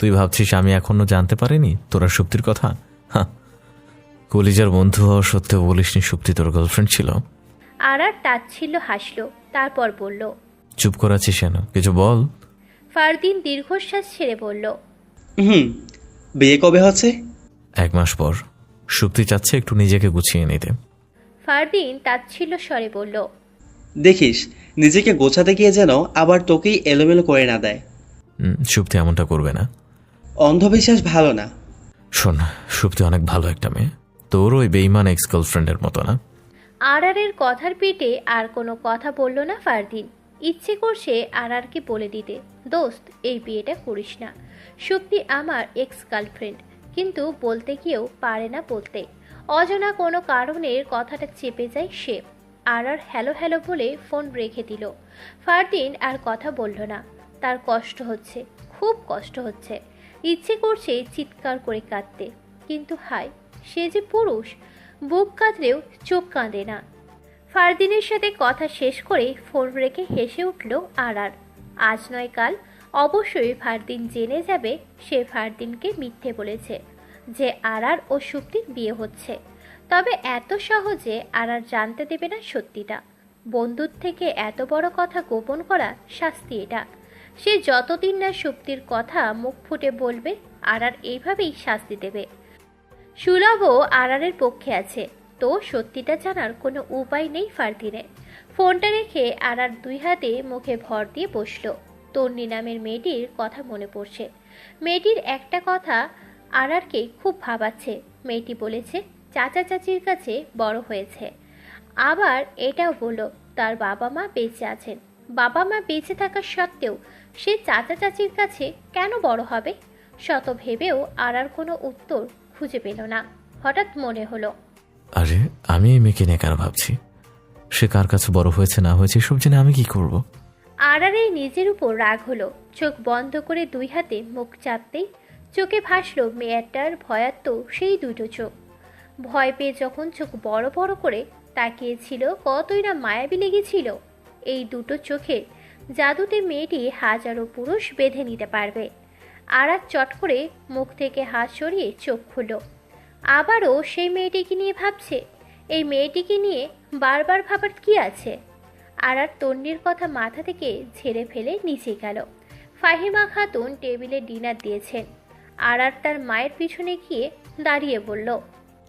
তুই ভাবছিস আমি এখনো জানতে পারিনি তোরা সুপ্তির কথা? হ্যাঁ, কলিজার বন্ধু হওয়া সত্ত্বেও বলিসনি সুপ্তি তোর গার্লফ্রেন্ড ছিল। আরার তাচ্ছিল্য হাসলো, তারপর বলল, চুপ করাচ্ছিস কেন, কিছু বল। ফারদিন দীর্ঘশ্বাস ছেড়ে বলল, হুম, বিয়ে কবে হচ্ছে? 1 মাস পর। সুপ্তি চাচ্ছে একটু নিজেকে গুছিয়ে নিতে। ফারদিন তাচ্ছিল্য স্বরে বলল, দেখিস নিজেকে গোছাতে গিয়ে যেন আবার তোকেই এলোমেলো করে না দেয়। সুপ্তি এমনটা করবে না। অন্ধবিশ্বাস ভালো না। শোন, সুপ্তি অনেক ভালো একটা মেয়ে, তোর ওই বেইমান এক্স গার্লফ্রেন্ডের মতো না। আরারের কথার পিঠে আর কোনো কথা বলল না ফারদিন। ইচ্ছে করছে আরারকে বলে দিতে, দোস্ত এই বিয়েটা করিস না, সুপ্তি আমার এক্স গার্লফ্রেন্ড, কিন্তু বলতে গিয়েও পারে না বলতে। অজানা কোনো কারণের কথাটা চেপে যায় সে। আরার হ্যালো হ্যালো বলে ফোন রেখে দিল। ফারদিন আর কথা বলল না। তার কষ্ট হচ্ছে, খুব কষ্ট হচ্ছে। ইচ্ছে করছে চিৎকার করে কাঁদতে, কিন্তু হায়, সে যে পুরুষ, বুক কাঁদলেও চোখ কাঁদে না। ফারদিনের সাথে কথা শেষ করে ফোন রেখে হেসে উঠল আরার। আজ নয় কাল অবশ্যই ফারদিন জেনে যাবে সে ফারদিনকে মিথ্যে বলেছে যে আরার ও সুপ্তির বিয়ে হচ্ছে। তবে এত সহজে আরার জানতে দেবে না সত্যিটা। বন্ধুর থেকে এত বড় কথা গোপন করা শাস্তি এটা। সে যতদিন না সুপ্তির কথা মুখ ফুটে বলবে, আরার এইভাবেই শাস্তি দেবে। সুলভও আরারের পক্ষে আছে, তো সত্যিটা জানার কোনো উপায় নেই ফারদিনের। ফোনটা রেখে আরার 2 হাতে মুখে ভর দিয়ে বসল। তন্নি নামের মেয়েটির কথা মনে পড়ছে। মেয়েটির একটা কথা আরারকে খুব ভাবাচ্ছে। মেয়েটি বলেছে চাচা চাচির কাছে বড় হয়েছে। আবার এটাও বলল তার বাবা মা বেঁচে আছেন। বাবা মা বেঁচে থাকা সত্ত্বেও সে চাচা চাচির কাছে কেন বড় হবে? শত ভেবেও আরার কোনো উত্তর খুঁজে পেল না। হঠাৎ মনে হলো, আরে আমি এই মেয়েকে নিয়ে কেন ভাবছি? সে কার কাছে বড় হয়েছে না হয়েছে সব জেনে আমি কি করব? আরারের নিজের উপর রাগ হলো। চোখ বন্ধ করে 2 হাতে মুখ চাপতেই চোখে ভাসলো মেয়েটার ভয়াত্ম সেই দুটো চোখ। ভয় পেয়ে যখন চোখ বড় বড় করে তাকিয়েছিল, কতই না মায়াবী লেগেছিল। এই দুটো চোখে জাদুতে মেয়েটি হাজারো পুরুষ বেঁধে নিতে পারবে। আরার চট করে মুখ থেকে হাত সরিয়ে চোখ খুলল। আবারও সেই মেয়েটিকে নিয়ে ভাবছে। এই মেয়েটিকে নিয়ে বারবার ভাবার কি আছে? আরার তন্নির কথা মাথা থেকে ঝেড়ে ফেলে নিচে গেল। ফাহিমা খাতুন টেবিলে ডিনার দিয়েছেন। আরার তার মায়ের পিছনে গিয়ে দাঁড়িয়ে বলল,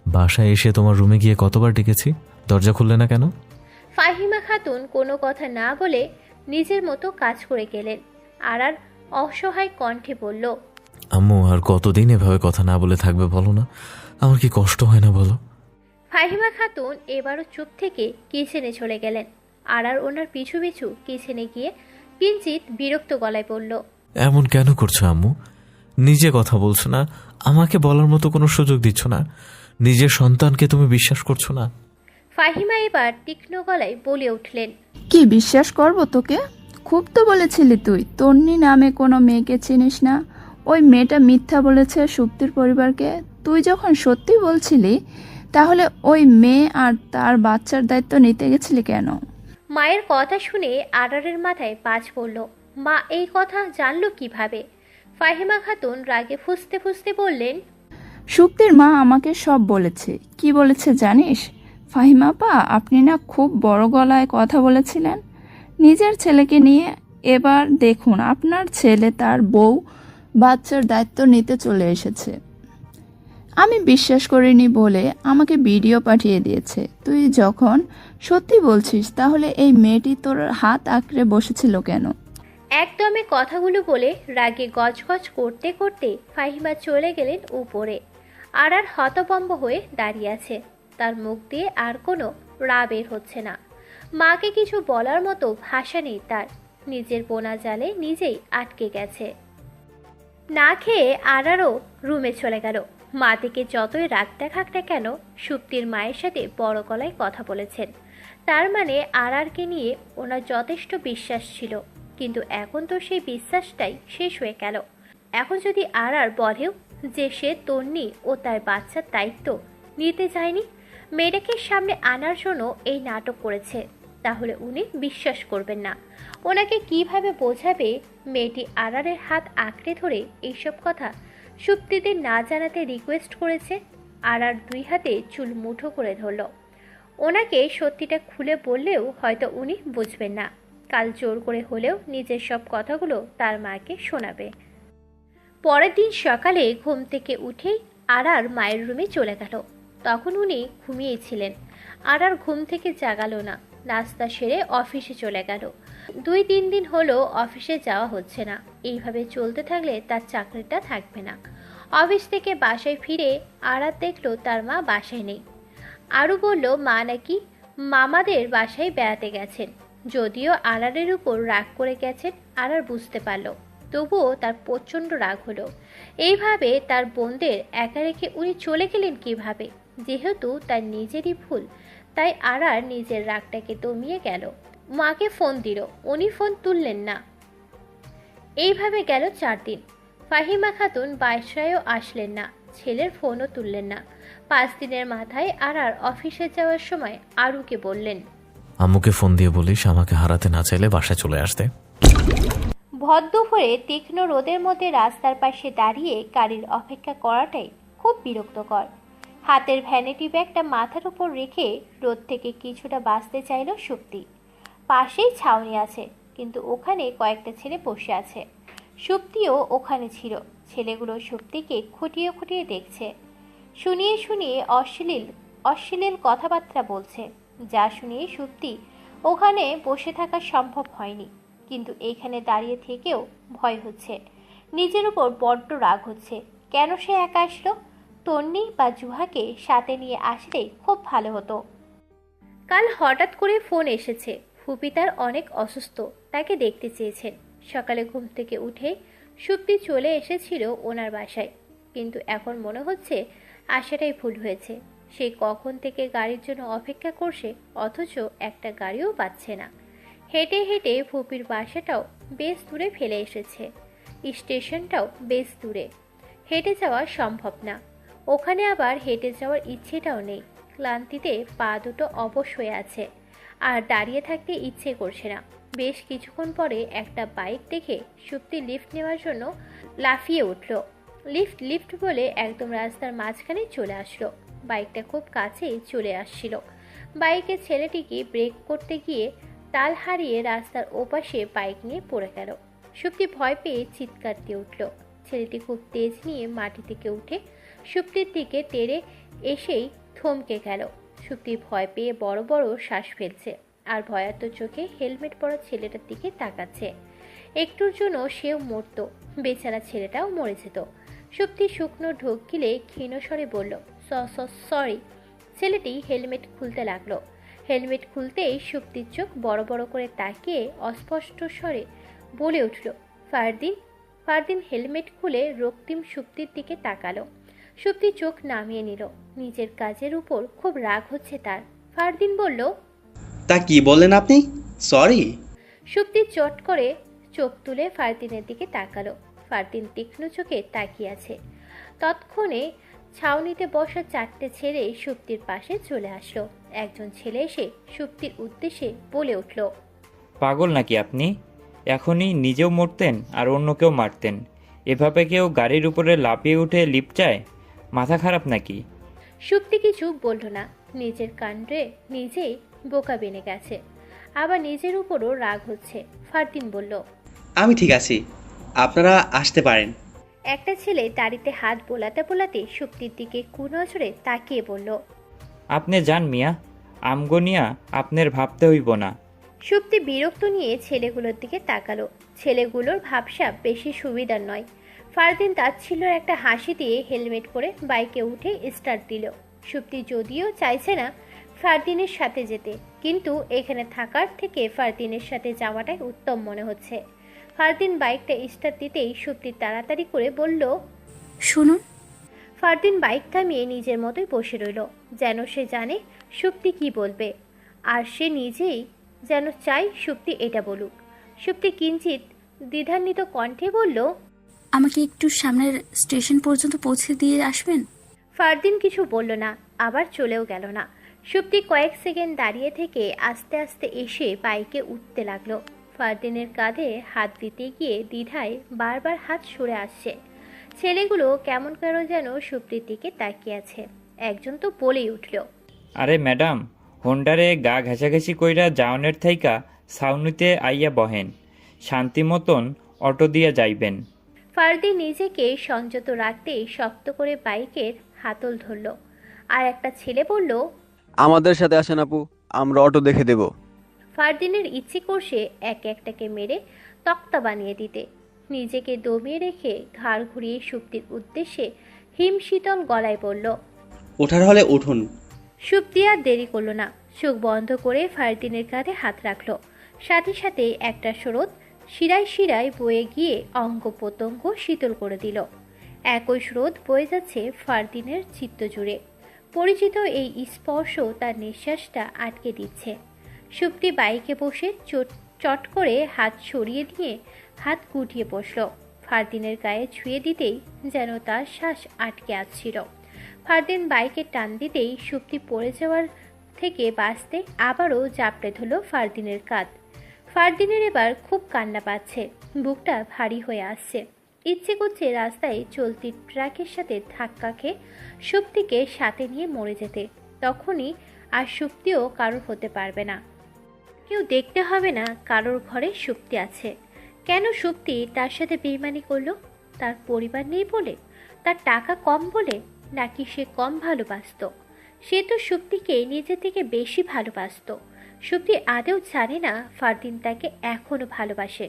বাসায় এসে তোমার রুমে গিয়ে কতবার ডেকেছি, দরজা খুললে না কেন? ফাহিমা খাতুন কোনো কথা না বলে নিজের মতো কাজ করে গেলেন। আরার অসহায় কণ্ঠে বলল, আম্মু আর কতদিন এভাবে কথা না বলে থাকবে বলো না? আমার কি কষ্ট হয় না বলো? ফাহিমা খাতুন এবারও চুপ থেকে কিচেনে চলে গেলেন। আরার ওনার পিছু পিছু কিচেনে গিয়ে কিঞ্চিত বিরক্ত গলায় বলল, এমন কেন করছো আম্মু? নিজে কথা বলছো না, আমাকে বলার মতো কোনো সুযোগ দিচ্ছ না। নিজের সন্তানকে তুমি বিশ্বাস করছো না? ফাহিমা এবার তীক্ষ্ণ গলায় বলে উঠলেন, কি বিশ্বাস করব তোকে? খুব তো বলেছিলি তুই তন্নি নামে কোনো মেয়েকে চিনিস না, ওই মেয়েটা মিথ্যা বলেছে সুপ্তির পরিবারকে। তুই যখন সত্যি বলছিলি তাহলে ওই মেয়ে আর তার বাচ্চার দায়িত্ব নিতে গেছিলি কেন? মায়ের কথা শুনে আরারের মাথায় বাজ পড়ল। মা এই কথা জানলো কিভাবে? ফাহিমা খাতুন রাগে ফুঁসতে ফুঁসতে বললেন, সুপ্তির মা আমাকে সব বলেছে। কি বলেছে জানিস? ফাহিমা আপা, আপনি না খুব বড় গলায় কথা বলেছিলেন নিজের ছেলেকে নিয়ে। এবার দেখুন আপনার ছেলে তার বউ বাচ্চার দায়িত্ব নিতে চলে এসেছে। আমি বিশ্বাস করিনি বলে আমাকে ভিডিও পাঠিয়ে দিয়েছে। তুই যখন সত্যি বলছিস তাহলে এই মেয়েটি তোর হাত আঁকড়ে বসেছিল কেন? একদমে কথাগুলো বলে রাগে গজগজ করতে করতে ফাহিমা চলে গেলেন উপরে। আরার হতভম্ব হয়ে দাঁড়িয়ে আছে। তার মুখ দিয়ে আর কোনো রা বের হচ্ছে না। মাকে কিছু বলার মতো ভাষা নেই তার। নিজের বোনা জালে নিজেই আটকে গেছে। না খেয়ে আরারও রুমে চলে গেল। মা থেকে যতই রাগ দেখাক না কেন, সুপ্তির মায়ের সাথে বড় গলায় কথা বলেছেন। তার মানে আরারকে নিয়ে ওনার যথেষ্ট বিশ্বাস ছিল। কিন্তু এখন তো সেই বিশ্বাসটাই শেষ হয়ে গেল। এখন যদি আরার বলেও যে সে তন্নি ও তার বাচ্চার দায়িত্ব নিতে চায়নি, মেয়েটাকে সামনে আনার জন্য এই নাটক করেছে, তাহলে উনি বিশ্বাস করবেন না। ওনাকে কিভাবে বোঝাবে মেয়েটি আড়ারের হাত আঁকড়ে ধরে এইসব কথা সুপ্তিদের না জানাতে রিকোয়েস্ট করেছে। আড়ার 2 হাতে চুল মুঠো করে ধরল। ওনাকে সত্যিটা খুলে বললেও হয়তো উনি বুঝবেন না। কাল জোর করে হলেও নিজের সব কথাগুলো তার মাকে শোনাবে। পরের দিন সকালে ঘুম থেকে উঠেই আড়ার মায়ের রুমে চলে গেল। তখন উনি ঘুমিয়েছিলেন। আড়ার ঘুম থেকে জাগালো না। নাস্তা সেরে অফিসে চলে গেল। 2-3 দিন হলো অফিসে যাওয়া হচ্ছে না। এইভাবে চলতে থাকলে তার চাকরিটা থাকবে না। অফিস থেকে বাসায় ফিরে আড়ার দেখলো তার মা বাসায় নেই। আরও বলল মা নাকি মামাদের বাসায় বেড়াতে গেছেন। যদিও আড়ারের উপর রাগ করে গেছেন আড়ার বুঝতে পারল, তবুও তার প্রচণ্ড রাগ হলো। এইভাবে তার বোনদের একা রেখে উনি চলে গেলেন কিভাবে? যেহেতু তার নিজেরই ভুল, তাই আড়ার নিজের রাগটাকে দমিয়ে গেল। মাকে ফোন দিল, উনি ফোন তুললেন না। এইভাবে গেল 4 দিন। ফাহিমা খাতুন বাসায়ও আসলেন না, ছেলের ফোনও তুললেন না। 5 দিনের মাথায় আড়ার অফিসে যাওয়ার সময় আরুকে বললেন, আম্মুকে ফোন দিয়ে বলিস আমাকে হারাতে না চাইলে বাসায় চলে আসতে। ভরদুপুরে তীক্ষ্ণ রোদের মধ্যে রাস্তার পাশে দাঁড়িয়ে গাড়ির অপেক্ষা করাটাই খুব বিরক্তকর। হাতের ভ্যানিটি ব্যাগটা মাথার উপর রেখে রোদ থেকে কিছুটা বাঁচতে চাইল সুপ্তি। পাশেই ছাউনি আছে, কিন্তু ওখানে কয়েকটা ছেলে বসে আছে। সুপ্তিও ওখানে ছিল। ছেলেগুলো সুপ্তিকে খুঁটিয়ে খুঁটিয়ে দেখছে। শুনিয়ে শুনিয়ে অশ্লীল কথাবার্তা বলছে, যা শুনিয়ে সুপ্তি ওখানে বসে থাকা সম্ভব হয়নি। কিন্তু এইখানে দাঁড়িয়ে থেকেও ভয় হচ্ছে। নিজের উপর বড্ড রাগ হচ্ছে। কেন সে একা আসলো? তন্নি বা জুহাকে সাথে নিয়ে আসলে খুব ভালো হতো। কাল হঠাৎ করে ফোন এসেছে, ফুপি তার অনেক অসুস্থ, তাকে দেখতে চেয়েছেন। সকালে ঘুম থেকে উঠে সুপ্তি চলে এসেছিল ওনার বাসায়, কিন্তু এখন মনে হচ্ছে আসাটাই ভুল হয়েছে। সে কখন থেকে গাড়ির জন্য অপেক্ষা করছে, অথচ একটা গাড়িও পাচ্ছে না। হেঁটে হেঁটে ফুপির বাসাটাও বেশ দূরে ফেলে এসেছে, স্টেশনটাও বেশ দূরে। হেঁটে যাওয়া সম্ভব না। ওখানে আবার হেঁটে যাওয়ার ইচ্ছেটাও নেই। ক্লান্তিতে পা দুটো অবশ হয়ে আছে, আর দাঁড়িয়ে থাকতে ইচ্ছে করছে না। বেশ কিছুক্ষণ পরে একটা বাইক দেখে সুপ্তি লিফট নেওয়ার জন্য লাফিয়ে উঠল। লিফট বলে একদম রাস্তার মাঝখানে চলে আসলো। বাইকটা খুব কাছে চলে আসছিল। বাইকের ছেলেটিকে ব্রেক করতে গিয়ে তাল হারিয়ে রাস্তার ওপাশে বাইক নিয়ে পড়ে গেল। সুপ্তি ভয় পেয়ে চিৎকার দিয়ে উঠল। ছেলেটি খুব তেজ নিয়ে মাটি থেকে উঠে সুপ্তির দিকে তেড়ে এসেই থমকে গেল। সুপ্তি ভয় পেয়ে বড় বড় শ্বাস ফেলছে, আর ভয়ার্ত চোখে হেলমেট পরা ছেলেটার দিকে তাকাচ্ছে। একটুর জন্য সেও মরত, বেচারা ছেলেটাও মরে যেত। সুপ্তি শুকনো ঢোক গিলে ক্ষীণ স্বরে বলল, সরি। ছেলেটি হেলমেট খুলতে লাগলো। হেলমেট খুলতেই সুপ্তির চোখ বড় বড় করে তাকিয়ে অস্পষ্ট স্বরে বলে উঠল, ফারদিন। হেলমেট খুলে রক্তিম সুপ্তির দিকে তাকালো। সুপ্তি চোখ নামিয়ে নিল। নিজের কাজের উপর খুব রাগ হচ্ছে তার। ফারদিন বলল, তা কি বললেন আপনি? সরি। সুপ্তি চট করে চোখ তুলে ফারদিনের দিকে তাকালো। ফারদিন তীক্ষ্ণ চোখে তাকিয়ে আছে। তৎক্ষণে ছাউনিতে বসা 4টে ছেলে সুপ্তির পাশে চলে আসলো। একজন ছেলে এসে সুপ্তির উদ্দেশ্যে বলে উঠল, পাগল নাকি আপনি? এখনই নিজেও মরতেন আর অন্যকেও মারতেন। এভাবে কেউ গাড়ির উপরে লাফিয়ে উঠে লিফট চায়? মাথা খারাপ নাকি? সুপ্তি কিছু বলল না। নিজের কাণ্ডে নিজেই বোকা বেনে গেছে, আবার নিজের উপরও রাগ হচ্ছে। ফারদিন বলল, আমি ঠিক আছি, আপনারা আসতে পারেন। একটা ছেলে দাড়িতে হাত বোলাতে বোলাতে সুপ্তির দিকে কুনজরে তাকিয়ে বলল, আপনি যান মিয়া, আমগনিয়া আপনার ভাবতে হইব না। সুপ্তি বিরক্ত নিয়ে ছেলেগুলোর দিকে তাকালো। ছেলেগুলোর ভাবসাব বেশি সুবিধার নয়। ফারদিন তাচ্ছিল্যের একটা হাসি দিয়ে হেলমেট পরে বাইকে উঠে স্টার্ট দিল। সুপ্তি যদিও চাইছে না ফারদিনের সাথে যেতে, কিন্তু এখানে থাকার থেকে ফারদিনের সাথে যাওয়াটাই উত্তম মনে হচ্ছে। ফারদিন বাইকটা স্টার্ট দিতেই সুপ্তি তাড়াতাড়ি করে বলল, শুনুন। ফারদিন বাইক থামিয়ে নিজের মতোই বসে রইল, যেন সে জানে সুপ্তি কি বলবে, আর সে নিজেই যেন চাই সুপ্তি এটা বলুক। সুপ্তি কিঞ্চিত দ্বিধান্বিত কণ্ঠে বলল, আমাকে একটু সামনের স্টেশন পর্যন্ত পৌঁছে দিয়ে আসবেন? ফারদিন কিছু বলল না, আবার চলেও গেল না। সুপ্তি কয়েক সেকেন্ড দাঁড়িয়ে থেকে আস্তে আস্তে এসে বাইকে উঠতে লাগলো। ফারদিনের কাঁধে হাত দিতে গিয়ে দ্বিধায় বারবার হাত সরে আসছে। ছেলেগুলো কেমন কেন যেন সুপ্তির দিকে তাকিয়ে আছে। একজন তো বলেই উঠল, আরে ম্যাডাম, হোন্ডারে গা ঘেঁষাঘেঁষি কইরা জাউনের থাইকা ছাউনিতে আইয়া বহেন, শান্তি মতন অটো দিয়া যাইবেন। ফারদিন নিজেকে সংযত রাখতে শক্ত করে বাইকের হাতল ধরল। আর একটা ছেলে বলল, আমাদের সাথে আসেন আপু, আমরা অটো দেখে দেব। ফারদিনের ইচ্ছে করছে এক একটাকে মেরে তক্তা বানিয়ে দিতে। নিজেকে দমিয়ে রেখে ঘাড় ঘুরিয়ে সুপ্তির উদ্দেশ্যে হিমশীতল গলায় বলল, ওঠার হলে উঠুন। সুপ্তি আর দেরি করলো না, চোখ বন্ধ করে ফারদিনের কাঁধে হাত রাখলো। সাথে সাথে একটা স্রোত শিরায় শিরায় বয়ে গিয়ে অঙ্গ প্রত্যঙ্গ শীতল করে দিল। একই স্রোত বয়ে যাচ্ছে ফারদিনের চিত্ত জুড়ে। পরিচিত এই স্পর্শ তার নিঃশ্বাসটা আটকে দিচ্ছে। সুপ্তি বাইকে বসে চট করে হাত সরিয়ে দিয়ে হাত গুটিয়ে বসল। ফারদিনের গায়ে ছুঁয়ে দিতেই যেন তার শ্বাস আটকে আসছিল। ফারদিন বাইকে টান দিতেই সুপ্তি পড়ে যাওয়ার থেকে বাঁচতে আবারও জাপটে ধরল ফারদিনের কাঁধ। ফারদিনের এবার খুব কান্না পাচ্ছে, বুকটা ভারী হয়ে আসছে। ইচ্ছে করছে রাস্তায় চলতি ট্রাকের সাথে ধাক্কা খেয়ে সুপ্তিকে সাথে নিয়ে মরে যেতে। তখনই আর সুপ্তিও কারোর হতে পারবে না। কেউ দেখতে হবে না কারোর ঘরে সুপ্তি আছে। কেন সুপ্তি তার সাথে বেইমানি করলো? তার পরিবার নেই বলে? তার টাকা কম বলে? নাকি সে কম ভালোবাসতো? সে তো সুপ্তিকে নিজে থেকে বেশি ভালোবাসতো। সুপ্তি আদেও জানে না ফারদিন তাকে এখনো ভালোবাসে।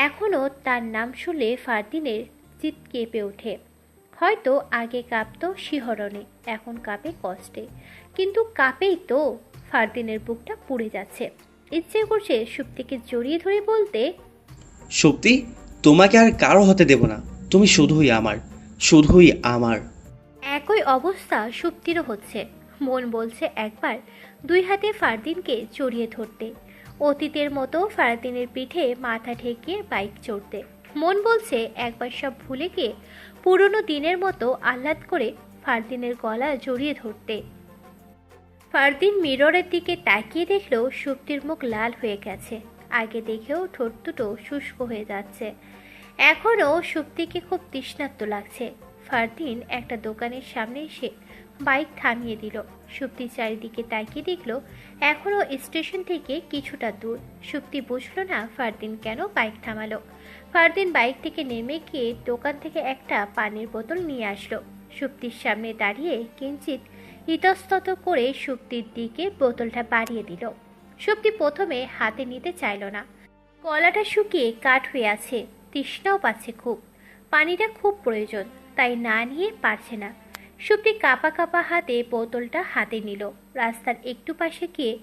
এখনো তার নাম শুনলে ফারদিনের চিৎ কেঁপে ওঠে। হয়তো আগে কাঁপতো শিহরণে, এখন কাঁপে কষ্টে। কিন্তু কাঁপেই তো। ফারদিনের বুকটা পুড়ে যাচ্ছে। ইচ্ছে করছে সুপ্তিকে জড়িয়ে ধরে বলতে, সুপ্তি, তোমাকে আর কারো হতে দেব না। তুমি শুধুই আমার, শুধুই আমার। একই অবস্থা সুপ্তিরও হচ্ছে। মন বলছে একবার দুই হাতে ফারদিনকে জড়িয়ে ধরতে, অতীতের মতো ফারদিনের পিঠে মাথা ঠেকিয়ে বাইক চড়তে। মন বলছে একবার সব ভুলে গিয়ে পুরনো দিনের মতো আহ্লাদ করে ফারদিনের গলা জড়িয়ে ধরতে। ফারদিন মিররের দিকে তাকিয়ে দেখলো সুপ্তির মুখ লাল হয়ে গেছে। আগে দেখেও ঠোঁট দুটো শুষ্ক হয়ে যাচ্ছে। এখনও সুপ্তিকে খুব তৃষ্ণার্ত লাগছে। ফারদিন একটা দোকানের সামনে এসে বাইক থামিয়ে দিল। সুপ্তি চারিদিকে তাকিয়ে দেখলো এখনও স্টেশন থেকে কিছুটা দূর। সুপ্তি বুঝলো না ফারদিন কেন বাইক থামালো। ফারদিন বাইক থেকে নেমে গিয়ে দোকান থেকে একটা পানির বোতল নিয়ে আসলো। সুপ্তির সামনে দাঁড়িয়ে কিঞ্চিত ইতস্তত করে সুপ্তির দিকে বোতলটা বাড়িয়ে দিল। সুপ্তি প্রথমে হাতে নিতে চাইল না। গলাটা শুকিয়ে কাঠ হয়ে আছে, তৃষ্ণাও পাচ্ছে খুব। পানিটা খুব প্রয়োজন, তাই না নিয়ে পারছে না। সুপ্তি কাঁপা কাঁপা হাতে বোতলটা হাতে নিল। রাস্তার একটু পাশে গিয়ে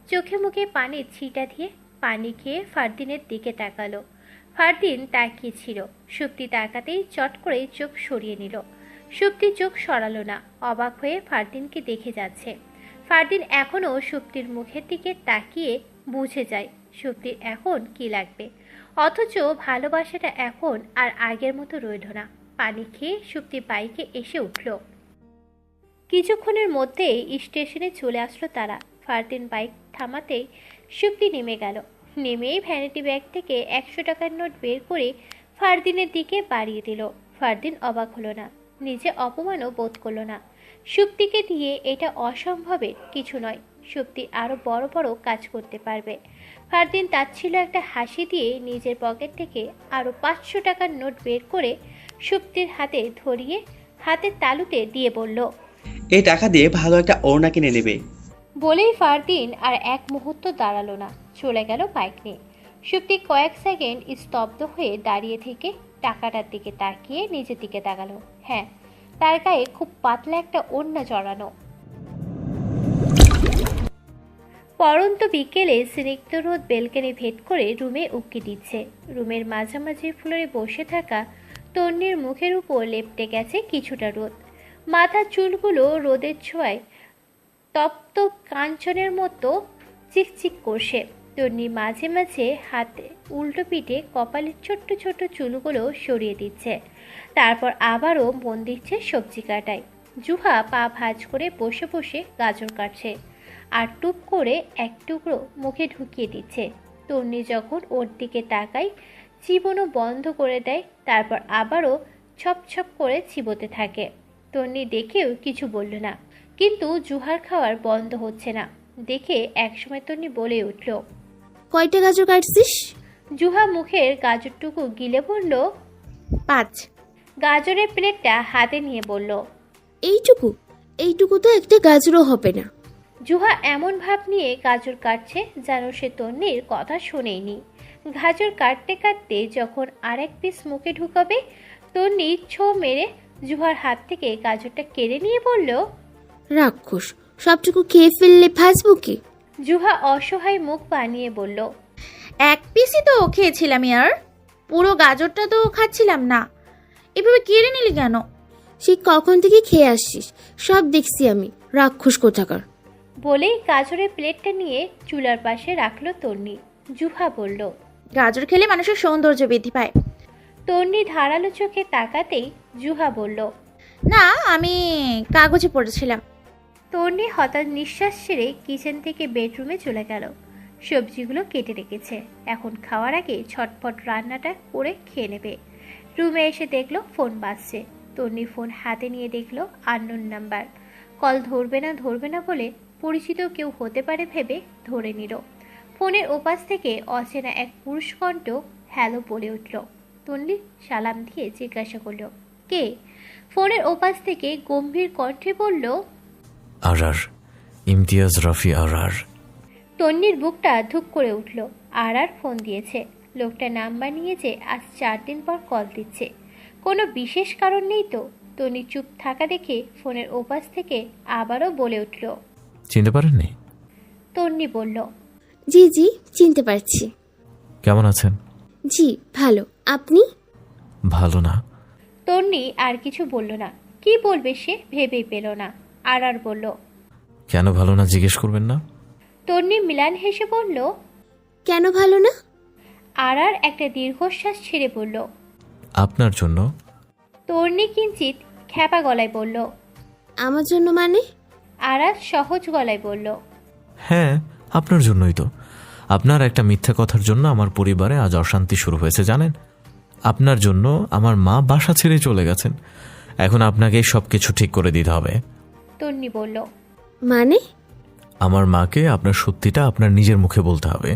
চোখে মুখে পানির ছিটা দিয়ে পানি খেয়ে ফারদিনের দিকে তাকালো। ফারদিন তাকিয়েছিল। সুপ্তি তাকাতেই চট করে চোখ সরিয়ে নিল। সুপ্তি চোখ সরালো না, অবাক হয়ে ফারদিনকে দেখে যাচ্ছে। ফারদিন এখনও সুপ্তির মুখের দিকে তাকিয়ে বুঝে যায় সুপ্তির এখন কি লাগবে। অথচ ভালোবাসাটা এখন আর আগের মতো রইল না। পানি খেয়ে সুপ্তি বাইকে এসে উঠল। কিছুক্ষণের মধ্যেই স্টেশনে চলে আসলো তারা। ফারদিন বাইক থামাতেই সুপ্তি নেমে গেল। নেমেই ভ্যানিটি ব্যাগ থেকে 100 টাকার নোট বের করে ফারদিনের দিকে বাড়িয়ে দিল। ফারদিন অবাক হলো না, নিজে অপমানও বোধ করলো না। সুপ্তিকে দিয়ে এটা অসম্ভবের কিছু নয়। সুপ্তি আরো বড় বড় কাজ করতে পারবে। ফারদিন তাচ্ছিল্য একটা হাসি দিয়ে নিজের পকেট থেকে আরো 500 টাকার নোট বের করে সুপ্তির হাতে ধরিয়ে হাতের তালুতে দিয়ে বলল, এই টাকা দিয়ে ভালো একটা ওড়না কিনে নেবে। বলেই ফারদিন আর এক মুহূর্ত দাঁড়ালো না, চলে গেল বাইক নিয়ে। সুপ্তি কয়েক সেকেন্ড স্তব্ধ হয়ে দাঁড়িয়ে থেকে টাকাটার দিকে তাকিয়ে নিজের দিকে তাকালো। হ্যাঁ, তার গায়ে খুব পাতলা একটা ওড়না জড়ানো। পরন্ত বিকেলে স্নিগ্ধ রোদ বেলকনি ভেদ করে রুমে উঁকি দিচ্ছে। রুমের মাঝামাঝি ফ্লোরে বসে থাকা তন্নির মুখের উপর লেপটে গেছে কিছুটা রোদ। মাথার চুলগুলো রোদের ছোঁয়ায় তপ্ত কাঞ্চনের মতো চিকচিক করছে। তন্নি মাঝে মাঝে হাতে উল্টো পিঠে কপালের ছোট্ট ছোট্ট চুলগুলো সরিয়ে দিচ্ছে। তারপর আবারও মন দিচ্ছে সবজি কাটায়। জুহা পা ভাঁজ করে বসে বসে গাজর কাটছে আর টুপ করে এক টুকরো মুখে ঢুকিয়ে দিচ্ছে। তন্নি যখন ওর দিকে তাকায় চিবোনো বন্ধ করে দেয়, তারপর আবারও ছপ ছপ করে চিবোতে থাকে। তন্নি দেখেও কিছু বলল না, কিন্তু জুহার খাওয়ার বন্ধ হচ্ছে না দেখে একসময় তন্নি বলে উঠল, কয়টা গাজর কাটছিস? জুহা মুখের গাজরটুকু গিলে বলল, 5। গাজরের প্লেটটা হাতে নিয়ে বলল, এইটুকু তো একটা গাজরও হবে না। জুহা এমন ভাব নিয়ে গাজর কাটছে যেন সে তন্নির কথা শোনেইনি। গাজর কাটতে কাটতে যখন আরেক পিস মুখে ঢুকাবে, তন্নি ছো মেরে জুহার হাত থেকে গাজরটা কেড়ে নিয়ে বলল, রাক্ষস, সবটুকু খেয়ে ফেললে ফাঁসবো কি? জুহা অসহায় মুখ বানিয়ে বলল, এক পিসই তো খেয়েছিলাম ইয়ার, পুরো গাজরটা তো খাচ্ছিলাম না। এভাবে কেড়ে নিলি কেন? সে কখন থেকে খেয়ে আসছিস, সব দেখছি আমি, রাক্ষস কোথাকার। বলেই গাজরের প্লেটটা নিয়ে চুলার পাশে রাখলো তন্নি। জুহা বলল, গাজর খেলে মানুষের সৌন্দর্য বৃদ্ধি পায়। তন্নি ধারালো চোখে তাকাতেই জুহা বলল, না, আমি কাগজে পড়েছিলাম। তন্নি হঠাৎ নিঃশ্বাস ছেড়ে কিচেন থেকে বেডরুমে চলে গেল। সবজিগুলো কেটে রেখেছে, এখন খাওয়ার আগে ছটফট রান্নাটা করে খেয়ে নেবে। রুমে এসে দেখলো ফোন বাজছে। তন্নি ফোন হাতে নিয়ে দেখলো আননোন নাম্বার। কল ধরবে না বলে পরিচিত কেউ হতে পারে ভেবে ধরে নিল। ফোনের ওপাশ থেকে অচেনা এক পুরুষ কণ্ঠ হ্যালো বলে উঠল। তন্নি সালাম দিয়ে জিজ্ঞাসা করল, কে? ফোনের ওপাশ থেকে গম্ভীর কণ্ঠে বলল, আর ইমতিয়াজ রাফি আর। তন্নির বুকটা ধুক করে উঠল। আর ফোন দিয়েছে। লোকটা নাম্বার নিয়েছে, আজ 4 দিন পর কল দিচ্ছে। কোনো বিশেষ কারণ নেই তো। তন্নি চুপ থাকা দেখে ফোনের ওপাশ থেকে আবারও বলে উঠল। চিনতে পারেননি? তন্নি বলল, জি জি, চিনতে পারছি। কেমন আছেন? জি ভালো, আপনি? ভালো না। তন্নি আর কিছু বলল না। কি বলবে সে ভেবেই পেল না। আর বলল, কেন ভালো না জিজ্ঞেস করবেন না? তন্নি মিলান হেসে বলল, কেন ভালো না? আর একটা দীর্ঘশ্বাস ছেড়ে বলল, আপনার জন্য। তন্নি কিঞ্চিত খ্যাপা গলায় বলল। আমার জন্য মানে? আর সহজ গলায় বলল, হ্যাঁ, আপনার জন্যই তো। আপনার একটা মিথ্যা কথার জন্য আমার পরিবারে আজ অশান্তি শুরু হয়েছে জানেন। আপনার জন্য আমার মা বাসা ছেড়ে চলে গেছেন। এখন আপনাকে সব কিছু ঠিক করে দিতে হবে। তন্নি বলল, মানে? আমার মাকে আপনার সত্যিটা আপনার নিজের মুখে বলতে হবে।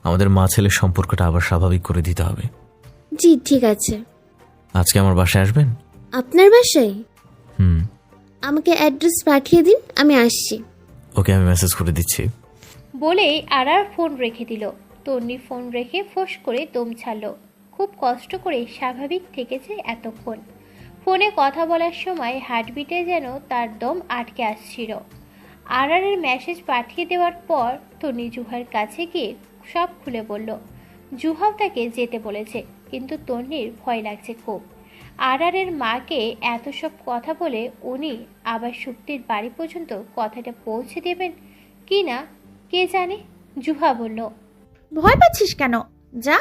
আমাদের মা ছেলের সম্পর্কটা আবার স্বাভাবিক করে দিতে হবে। জি ঠিক আছে। আজকে আমার বাসায় আসবেন? আপনার বাসায়? হুম। আমাকে অ্যাড্রেস পাঠিয়ে দিন, আমি আসছি। ওকে, আমি মেসেজ করে দিচ্ছি। বলেই আর ফোন রেখে দিল। তন্নি ফোন রেখে ফোঁস করে দম ছাড়ল। খুব কষ্ট করে স্বাভাবিক থেকেছে এতক্ষণ। ফোনে কথা বলার সময় হার্টবিটে যেন তার দম আটকে আসছিল। আর মেসেজ পাঠিয়ে দেওয়ার পর তন্নি জুহার কাছে গিয়ে সব খুলে বলল। জুহাও তাকে যেতে বলেছে, কিন্তু তন্নির ভয় লাগছে খুব। আর মাকে এত সব কথা বলে উনি আবার সুপ্তির বাড়ি পর্যন্ত কথাটা পৌঁছে দেবেন কি না কে জানে। জুহা বলল, ভয় পাচ্ছিস কেন? যা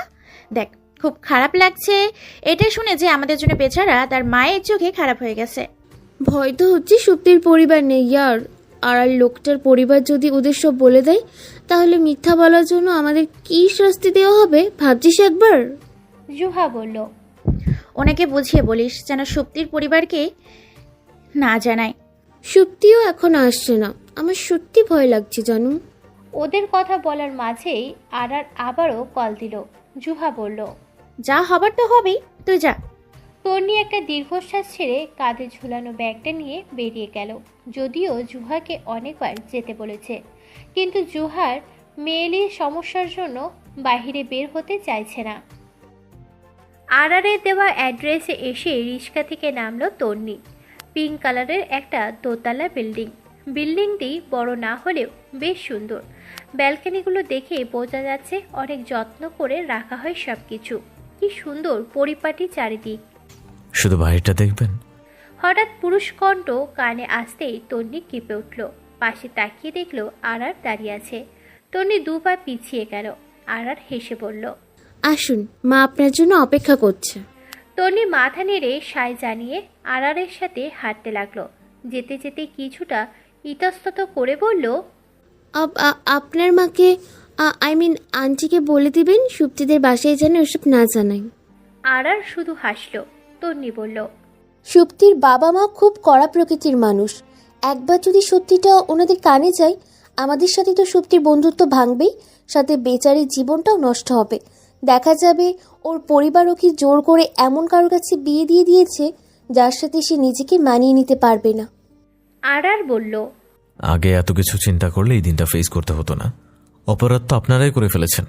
দেখ, খুব খারাপ লাগছে এটা শুনে যে আমাদের জন্য বেচারা তার মায়ের চোখে খারাপ হয়ে গেছে। ভয় তো হচ্ছে সুপ্তির পরিবার নেই ইয়ার। আর লোকটার পরিবার যদি ওদের সব বলে দেয়, তাহলে মিথ্যা বলার জন্য আমাদের কি শাস্তি দেওয়া হবে ভাবছিস একবার? জুহা বলল, ওনাকে বুঝিয়ে বলিস যেন সুপ্তির পরিবারকে না জানায়। সুপ্তিও এখন আসছে না, আমার সত্যি ভয় লাগছে জানু। ওদের কথা বলার মাঝেই আর আবারও কল দিল। জুহা বলল, যা হবার তো হবেই, তুই যা। তন্নি একটা দীর্ঘশ্বাস ছেড়ে কাঁধে ঝুলানো ব্যাগটা নিয়ে বেরিয়ে গেল। যদিও জুহাকে অনেকবার যেতে বলেছে, কিন্তু জুহার মেয়েলির সমস্যার জন্য বাহিরে বের হতে চাইছে না। আরারের দেওয়া অ্যাড্রেসে এসে রিক্সা থেকে নামলো তন্নি। পিঙ্ক কালারের একটা দোতলা বিল্ডিং। বিল্ডিংটি বড় না হলেও বেশ সুন্দর। ব্যালকনিগুলো দেখে বোঝা যাচ্ছে অনেক যত্ন করে রাখা হয় সবকিছু। কি সুন্দর পরিপাটি চারিদিক। শুধু বাইরেটা দেখবেন। হঠাৎ পুরুষ কণ্ঠ কানে আসতেই তন্নি কেঁপে উঠল। পাশে তাকিয়ে দেখলো আর দাঁড়িয়ে আছে। তন্নি 2 পা পিছিয়ে গেল। আর হেসে বলল, আসুন, মা আপনার জন্য অপেক্ষা করছে। তন্নি মাথা নেড়ে সায় জানিয়ে আরারের সাথে হাঁটতে লাগলো। যেতে যেতে কিছুটা ইতস্তত করে বলল, আপনার মাকে আন্টিকে বলে দিবেন সুপ্তিদের বাসায় যেন ওসব না জানাই। আরার শুধু হাসল। তন্নি বলল, সুপ্তির বাবা মা খুব কড়া প্রকৃতির মানুষ, একবার যদি সত্যিটা ওনাদের কানে যায় আমাদের সাথে তো সুপ্তির বন্ধুত্ব ভাঙবেই, সাথে বেচারির জীবনটাও নষ্ট হবে। দেখা যাবে ওর পরিবার ওকে জোর করে এমন কারোর কাছে বিয়ে দিয়ে দিয়েছে যার সাথে সে নিজেকে মানিয়ে নিতে পারবে না। আরার বলল, আগে এত কিছু চিন্তা করলে এই দিনটা ফেস করতে হতো না। অপরাধ তো আপনারাই করে ফেলেছেন,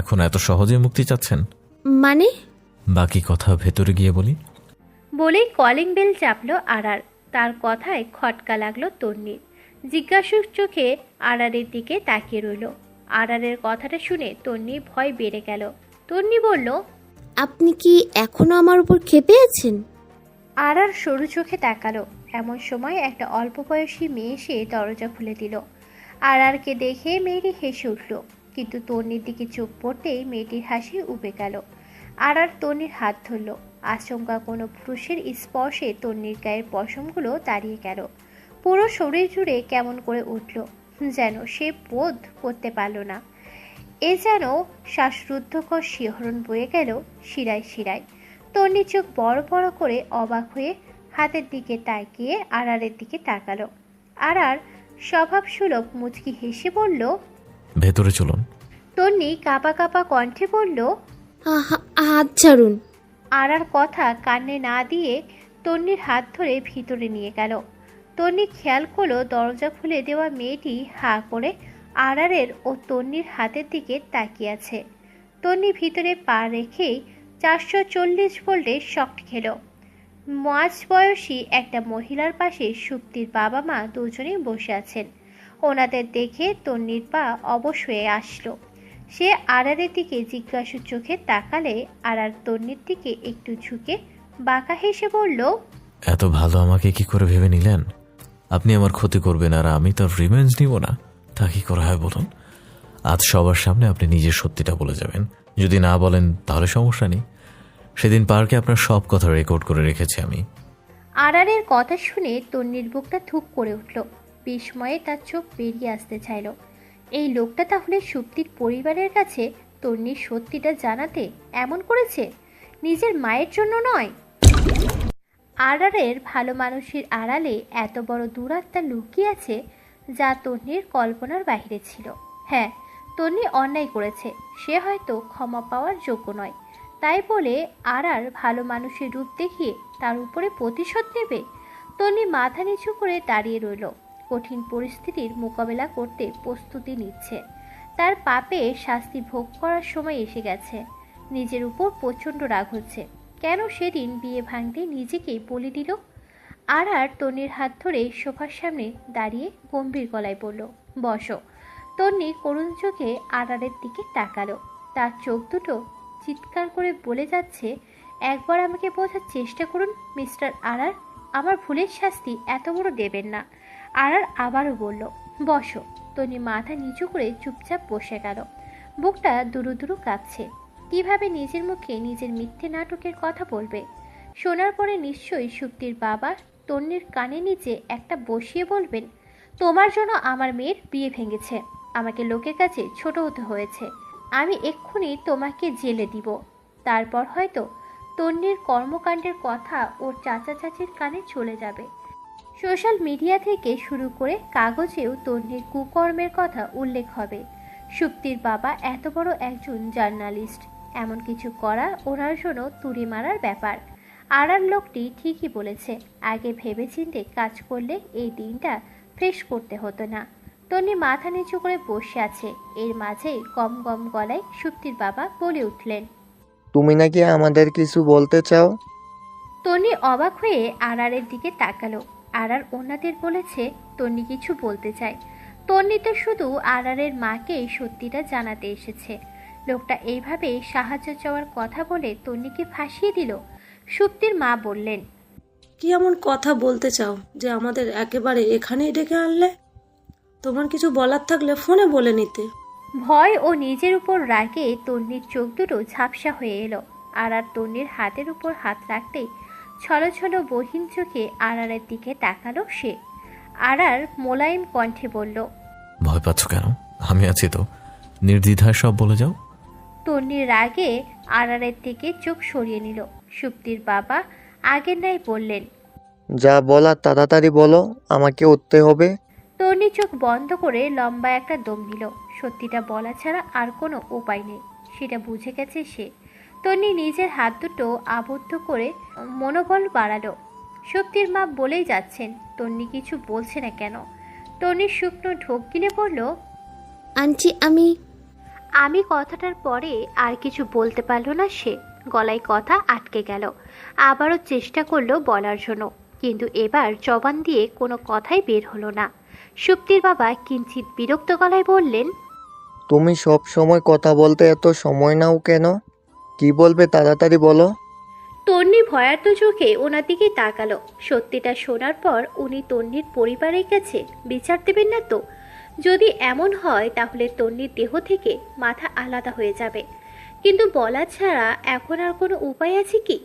এখন এত সহজে মুক্তি চাচ্ছেন। মানে? বাকি কথা ভেতরে গিয়ে বলি। বলেই কলিং বেল চাপল আরার। তার কথায় খটকা লাগলো তন্নির। জিজ্ঞাসুর চোখে আরারের দিকে তাকিয়ে রইল। আরারের কথাটা শুনে তন্নির ভয় বেড়ে গেল। তন্নি বলল, আপনি কি এখনো আমার উপর ক্ষেপে আছেন? আরার সরু চোখে তাকালো। এমন সময় একটা অল্প বয়সী মেয়ে এসে দরজা খুলে দিল। আরারকে দেখে মেয়েটি হেসে উঠল, কিন্তু তন্নির দিকে চোখ পড়তেই মেয়েটির হাসি উবে গেল। আরার তন্নির হাত ধরল। আচমকা কোনো পুরুষের স্পর্শে তন্নির গায়ের পশমগুলো দাঁড়িয়ে গেল। পুরো শরীর জুড়ে কেমন করে উঠল, যেন সে বোধ করতে পারল না। এ যেন শ্বাসরুদ্ধকর শিহরণ বয়ে গেল শিরায় শিরায়। তন্নির চোখ বড় বড় করে অবাক হয়ে হাতের দিকে তাকিয়ে আরারের দিকে তাকালো। আরার স্বভাবসুলভ মুচকি হেসে বলল, ভেতরে চলুন। তন্নি কাঁপা কাঁপা কণ্ঠে বলল, হাত ছাড়ুন। আরার কথা কানে না দিয়ে তন্নির হাত ধরে ভিতরে নিয়ে গেল। তন্নি খেয়াল করলো দরজা খুলে দেওয়া মেয়েটি হাঁ করে আরারের ও তন্নির হাতের দিকে তাকিয়ে আছে। তন্নি ভিতরে পা রেখেই 440 ভোল্টের শক খেল। মাঝ বয়সী একটা মহিলার পাশে সুপ্তির বাবা মা দুজনেই বসে আছেন। ওনাদের দেখে তন্নির পা অবশ হয়ে আসলো। সে আরারের দিকে জিজ্ঞাসু চোখে তাকালে আরার তন্নির দিকে একটু ঝুঁকে বাঁকা হেসে বলল, এত ভালো আমাকে কি করে ভেবে নিলেন? আপনি আমার ক্ষতি করবেন আর আমি তার রিভেঞ্জ নিব না, তা কি করা হয় বলুন? আজ সবার সামনে আপনি নিজের সত্যিটা বলে যাবেন। যদি না বলেন তাহলে সমস্যা নেই। সেদিন পার্কে আপনার সব কথা রেকর্ড করে রেখেছি আমি। আরারের কথা শুনে তন্নির বুকটা ধুপ করে উঠল। বিস্ময়ে তার চোখ বেরিয়ে আসতে চাইল। এই লোকটা তাহলে সুপ্তির পরিবারের কাছে তন্নির সত্যিটা জানাতে এমন করেছে, নিজের মায়ের জন্য নয়। আরারের ভালো মানুষের আড়ালে এত বড় দুরাত্মা লুকিয়ে আছে যা তন্নির কল্পনার বাইরে ছিল। হ্যাঁ, তন্নি অন্যায় করেছে, সে হয়তো ক্ষমা পাওয়ার যোগ্য নয়, তাই বলে আরার ভালো মানুষের রূপ দেখিয়ে তার উপরে প্রতিশোধ নেবে? তন্নি মাথা নিচু করে দাঁড়িয়ে রইল। কঠিন পরিস্থিতির মোকাবেলা করতে প্রস্তুতি নিচ্ছে। তার পাপে শাস্তি ভোগ করার সময় এসে গেছে। নিজের উপর প্রচণ্ড রাগ হচ্ছে। কেন সেদিন বিয়ে ভাঙতে নিজেকেই বলি দিল? আরার তন্নির হাত ধরে সোফার সামনে দাঁড়িয়ে গম্ভীর গলায় বলল, বসো। তন্নি করুণ চোখে আরারের দিকে তাকালো। তার চোখ দুটো চিৎকার করে বলে যাচ্ছে, একবার আমাকে বোঝার চেষ্টা করুন মিস্টার আরার, আমার ভুলের শাস্তি এত বড় দেবেন না। আরার আবারও বলল, বসো। তন্নি মাথা নিচু করে চুপচাপ বসে গেল। বুকটা দুরু দুরু কাঁপছে। কিভাবে নিজের মুখে নিজের মিথ্যে নাটকের কথা বলবে? শোনার পরে নিশ্চয়ই সুপ্তির বাবা তন্নির কানে নিচে একটা বসিয়ে বলবেন, তোমার জন্য আমার মেয়ের বিয়ে ভেঙেছে, আমাকে লোকের কাছে ছোট হতে হয়েছে, আমি এক্ষুনি তোমাকে জেলে দিব। তারপর হয়তো তন্নির কর্মকাণ্ডের কথা ওর চাচা চাচির কানে চলে যাবে। সোশ্যাল মিডিয়া থেকে শুরু করে কাগজেও তন্নির কুকর্মের কথা উল্লেখ হবে। সুপ্তির বাবা এত বড় একজন জার্নালিস্ট, এমন কিছু করা ওনার জন্য তুড়ি মারার ব্যাপার। আরার লোকটি ঠিকই বলেছে, আগে ভেবেচিন্তে কাজ করলে এই দিনটা ফ্রেশ করতে হতো না। তন্নি মাথা নিচু করে বসে আছে। এর মাঝেই গম গম গলায় সুপ্তির বাবা বলে উঠলেন, তুমি নাকি আমাদের কিছু বলতে চাও? তন্নি অবাক হয়ে আরারের দিকে তাকালো। আরার ওনাদের বলেছে তন্নি কিছু বলতে চায়। তন্নি তো শুধু আরারের মাকে সত্যিটা জানাতে এসেছে। লোকটা এইভাবে সাহায্য চাওয়ার কথা বলে তন্নিকে ফাঁসিয়ে দিল। সুপ্তির মা বললেন, কি এমন কথা বলতে চাও যে আমাদের একেবারে এখানেই ডেকে আনলে? তোমার কিছু বলার থাকলে ফোনে বলে নিতে। ভয় ও নিজের উপর রাগে তন্নির চোখ দুটো ঝাপসা হয়ে এলো। আরার তন্নির হাতের উপর হাত রাখতেই ছলো ছলো বহিন চোখে আড়ারের দিকে তাকালো সে। আড়ার মোলায়েম কণ্ঠে বলল, ভয় পাচ্ছ কেন? আমি আছি তো, নির্দ্বিধায় সব বলে যাও। তন্নির রাগে আড়ারের দিকে চোখ সরিয়ে নিল। সুপ্তির বাবা আগের ন্যায় বললেন, যা বলার তাড়াতাড়ি বলো, আমাকে উঠতে হবে। তন্নি চোখ বন্ধ করে লম্বা একটা দম নিল। সত্যিটা বলা ছাড়া আর কোনো উপায় নেই, সেটা বুঝে গেছে সে। তন্নি নিজের হাত দুটো আবদ্ধ করে মনোবল বাড়ালো। শক্তির মা বলেই যাচ্ছেন, তন্নি কিছু বলছে না কেন? তন্নির শুকনো ঢোক গিলে বলল, আন্টি আমি কথাটার পরে আর কিছু বলতে পারল না সে। গলায় কথা আটকে গেল। আবারও চেষ্টা করলো বলার জন্য, কিন্তু এবার জবান দিয়ে কোনো কথাই বের হলো না। সুপ্তির বাবা কিঞ্চিত বিরক্ত গলায় বললেন, তুমি সব সময় কথা বলতে এত সময় নাও কেন? কি বলবে তাড়াতাড়ি বলো। তন্নি ভয়ার্ত চোখে ওনার দিকে তাকালো। সত্যিটা শোনার পর উনি তন্নির পরিবারের কাছে বিচার দেবেন না তো? যদি এমন হয় তাহলে তন্নির দেহ থেকে মাথা আলাদা হয়ে যাবে। কিন্তু বলা ছাড়া এখন আর কোনো উপায় আছে কি?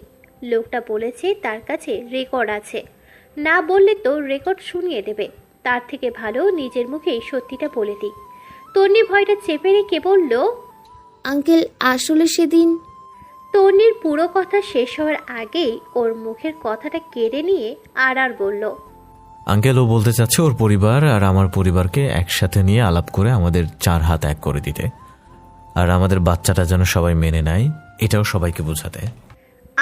লোকটা বলেছে তার কাছে রেকর্ড আছে, না বললে তো রেকর্ড শুনিয়ে দেবে। তার থেকে ভালো নিজের মুখেই সত্যিটা বলে দিই। তন্নি ভয়টা চেপে রেখে বলল, আঙ্কেল আসলে সেদিন তন্নির পুরো কথা শেষ হওয়ার আগেই ওর মুখের কথাটা কেড়ে নিয়ে আর বলল, আঙ্কেল ও বলতে চাচ্ছে ওর পরিবার আর আমার পরিবারকে একসাথে নিয়ে আলাপ করে আমাদের 4 হাত এক করে দিতে, আর আমাদের বাচ্চাটা যেন সবাই মেনে নেয়, এটাও সবাইকে বোঝাতে।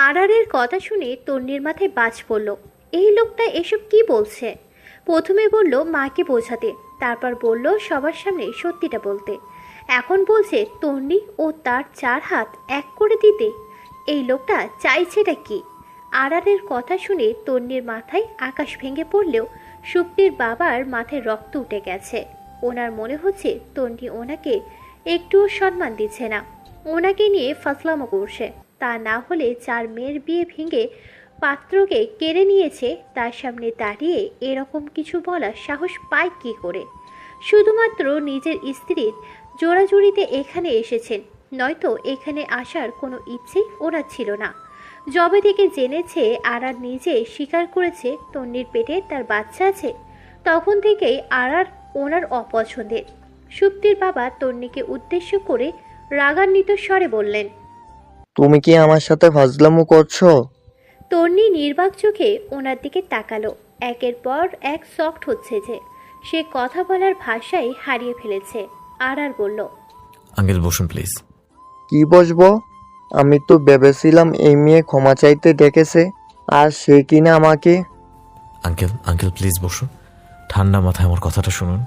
আড়ারের কথা শুনে তন্নির মাথায় বাজ পড়ল। এই লোকটা এসব কি বলছে? প্রথমে বলল মাকে বোঝাতে, তারপর বলল সবার সামনে সত্যিটা বলতে, এখন বলছে তন্নি ও তার 4 হাত এক করে দিতে। এই লোকটা চাইছেটা কি? আড়ারের কথা শুনে তন্নির মাথায় আকাশ ভেঙে পড়লেও সুপ্তির বাবার মাথায় রক্ত উঠে গেছে। ওনার মনে হচ্ছে তন্নি ওনাকে একটুও সম্মান দিচ্ছে না, ওনাকে নিয়ে ফাজলামো করছে। তা না হলে 4 মেয়ের বিয়ে ভেঙে পাত্রকে কেড়ে নিয়েছে, তার সামনে দাঁড়িয়ে এরকম কিছু বলার সাহস পায় কি করে? শুধুমাত্র নিজের স্ত্রীর জোড়াজুড়িতে এখানে এসেছেন, নয়তো এখানে আসার কোনো ইচ্ছেই ওনার ছিল না। যবে থেকে জেনেছে আরার নিজে স্বীকার করেছে তন্নির পেটে তার বাচ্চা আছে, তখন থেকেই আরার ওনার অপছন্দের। সুপ্তির বাবা তন্নিকে উদ্দেশ্য করে রাগান্বিত স্বরে বললেন, তুমি কি আমার সাথে ফাজলামো করছো? তন্নি নির্বাক চোখে ওনার দিকে তাকালো। একের পর এক সফট হচ্ছে যে সে কথা বলার ভাষাই হারিয়ে ফেলেছে। আর বলল, আঙ্কেল বসুন প্লিজ। কি বসবো? আমি তো ভেবেছিলাম এই মেয়ে ক্ষমা চাইতে ডেকেছে, আর সে কিনা আমাকে। আঙ্কেল প্লিজ বসুন, ঠান্ডা মাথায় আমার কথাটা শুনুন।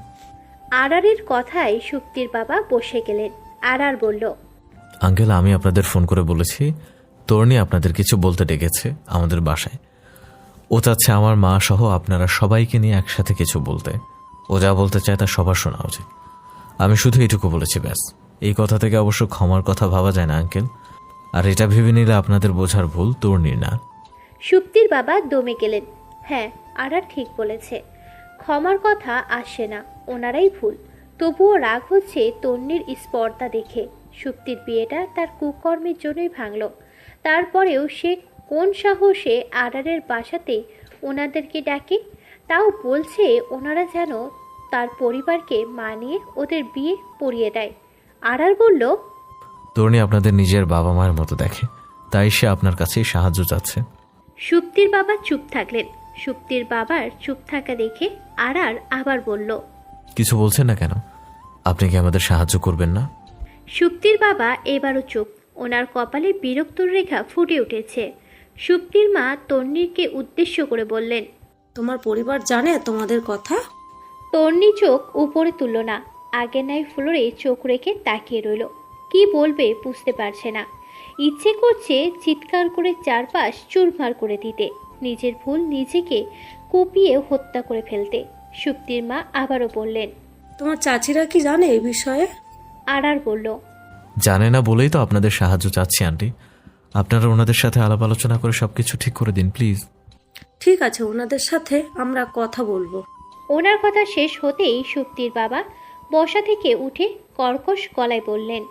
আরারের কথায় সুপ্তির বাবা বসে গেলেন। আর বলল, আঙ্কেল আমি আপনাদের ফোন করে বলেছি তরুণী আপনাদের কিছু বলতে ডেকেছে আমাদের বাসায়। ও চাচ্ছে আমার মা সহ আপনারা সবাইকে নিয়ে একসাথে কিছু বলতে। ও যা বলতে চায় তা সবার শোনা উচিত। আমি শুধু এইটুকু বলেছি ব্যাস। এই কথা থেকে অবশ্য ক্ষমার কথা ভাবা যায় না আঙ্কেল, আর এটা ভেবে নিলে আপনাদের বোঝার ভুল তরুণীর না। সুপ্তির বাবা দমে গেলেন। হ্যাঁ, আরার ঠিক বলেছে, ক্ষমার কথা আসে না, ওনারাই ভুল। তবুও রাগ হচ্ছে তন্নির স্পর্ধা দেখে। সুপ্তির বিয়েটা তার কুকর্মের জন্যই ভাঙল। তারপরেও সে কোন সাহসে আরারের বাসাতে ওনাদেরকে ডাকে? তাও বলছে ওনারা যেন তার পরিবারকে মানিয়ে ওদের বিয়ে পড়িয়ে দেয়। আরার বলল, তরুণী আপনাদের নিজের বাবা মায়ের মতো দেখে, তাই সে আপনার কাছেই সাহায্য চাচ্ছে। সুপ্তির বাবা চুপ থাকলেন। সুপ্তির বাবার চুপ থাকা দেখে আরার আবার বলল, কিছু বলছেন না কেন? আপনি কি আমাদের সাহায্য করবেন না? সুপ্তির বাবা এবারও চুপ। ওনার কপালে বিরক্তর রেখা ফুটে উঠেছে। সুপ্তির মা তন্নিকে উদ্দেশ্য করে বললেন, তোমার পরিবার জানে তোমাদের কথা? তন্নি চোখ উপরে তুলল না, আগে নাই ফ্লোরে চোখ রেখে তাকিয়ে রইল। কি বলবে বুঝতে পারছে না। ইচ্ছে করছে চিৎকার করে চারপাশ চুরমার করে দিতে, নিজের ভুল নিজেকে কুপিয়ে হত্যা করে ফেলতে। সুপ্তির মা আবারও বললেন, তোমার চাচিরা কি জানে এই বিষয়ে? আর বলল, জানে না বলেই তো আপনাদের সাহায্য চাচ্ছি আন্টি। আপনারা ওনাদের সাথে আলাপ আলোচনা করে সবকিছু ঠিক করে দিন প্লিজ। ঠিক আছে, ওনাদের সাথে আমরা কথা বলবো। ওনার কথা শেষ হতেই সুপ্তির বাবা বসা থেকে উঠে কর্কশ গলায় বললেন,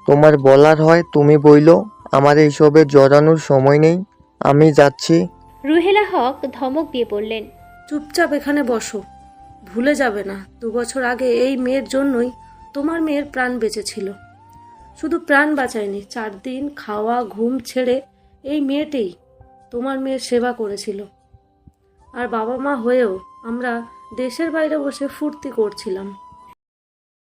তোমার বলার হয় তুমি বইলো, আমার এইসবে জড়ানোর সময় নেই। আমি যাচ্ছি, রুহেলা হক ধমক দিয়ে বললেন, চুপচাপ এখানে বসো। ভুলে যাবে না 2 বছর আগে এই মেয়ের জন্যই তোমার মেয়ের প্রাণ বেঁচেছিল। শুধু প্রাণ বাঁচায়নি, 4 দিন খাওয়া ঘুম ছেড়ে এই মেয়েটেই তোমার মেয়ের সেবা করেছিল। আর বাবা মা হয়েও আমরা দেশের বাইরে বসে ফুর্তি করছিলাম।